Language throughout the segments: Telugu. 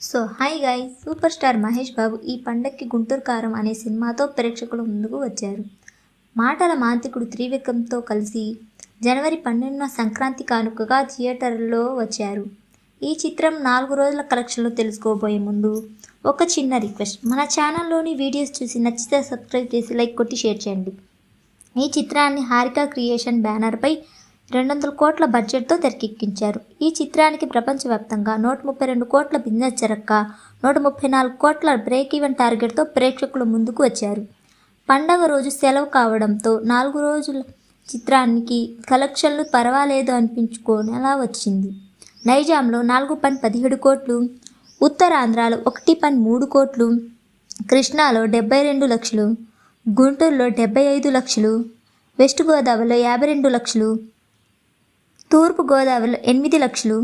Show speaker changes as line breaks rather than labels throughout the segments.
So hi guys, superstar Mahesh Babu ఈ పండక్కి గుంటూరు కారం అనే సినిమాతో ప్రేక్షకుల ముందుకు వచ్చారు. మాటల మాంత్రికుడు త్రివిక్రమ్తో కలిసి జనవరి 12న సంక్రాంతి కానుకగా థియేటర్లో వచ్చారు. ఈ చిత్రం 4 రోజుల కలెక్షన్లు తెలుసుకోబోయే ముందు ఒక చిన్న రిక్వెస్ట్, మన ఛానల్లోని వీడియోస్ చూసి నచ్చితే సబ్స్క్రైబ్ చేసి లైక్ కొట్టి షేర్ చేయండి. ఈ చిత్రాన్ని హారిక క్రియేషన్ బ్యానర్పై 200 కోట్ల బడ్జెట్తో తెరకెక్కించారు. ఈ చిత్రానికి ప్రపంచవ్యాప్తంగా 132 కోట్ల బిజినెస్ జరక్క 134 కోట్ల బ్రేక్ ఈవెన్ టార్గెట్తో ప్రేక్షకుల ముందుకు వచ్చారు. పండగ రోజు సెలవు కావడంతో 4 రోజుల చిత్రానికి కలెక్షన్లు పర్వాలేదు అనిపించుకునేలా వచ్చింది. నైజాంలో 4.17 కోట్లు, ఉత్తరాంధ్రలో 1.3 కోట్లు, కృష్ణాలో 72 లక్షలు, గుంటూరులో 75 లక్షలు, వెస్ట్ గోదావరిలో 52 లక్షలు, తూర్పు గోదావరిలో 8 లక్షలు,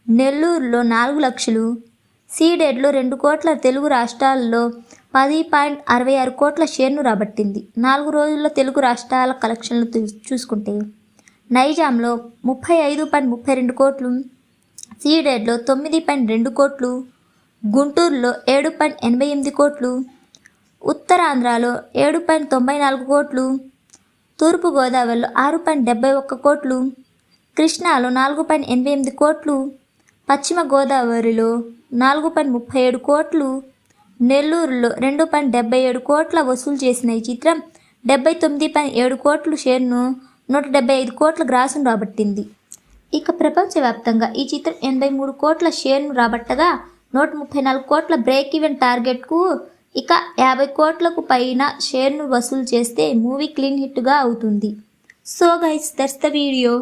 నెల్లూరులో 4 లక్షలు, సీడెడ్లో 2 కోట్ల తెలుగు రాష్ట్రాల్లో 10.66 కోట్ల షేర్ను రాబట్టింది. 4 రోజుల్లో తెలుగు రాష్ట్రాల కలెక్షన్లు చూసుకుంటే నైజాంలో 35.32 కోట్లు, సీడెడ్లో 9.2 కోట్లు, గుంటూరులో 7.88 కోట్లు, ఉత్తరాంధ్రలో 7.94 కోట్లు, తూర్పు గోదావరిలో 6.71 కోట్లు, కృష్ణాలో 4.88 కోట్లు, పశ్చిమ గోదావరిలో 4.37 కోట్లు, నెల్లూరులో 2.77 కోట్ల వసూలు చేసిన ఈ చిత్రం 79.7 కోట్ల షేర్ను 175 కోట్ల గ్రాసును రాబట్టింది. ఇక ప్రపంచవ్యాప్తంగా ఈ చిత్రం 83 కోట్ల షేర్ను రాబట్టగా 134 కోట్ల బ్రేక్ ఈవెన్ టార్గెట్కు ఇక 50 కోట్లకు పైన షేర్ను వసూలు చేస్తే మూవీ క్లీన్ హిట్గా అవుతుంది. So guys, that's the video.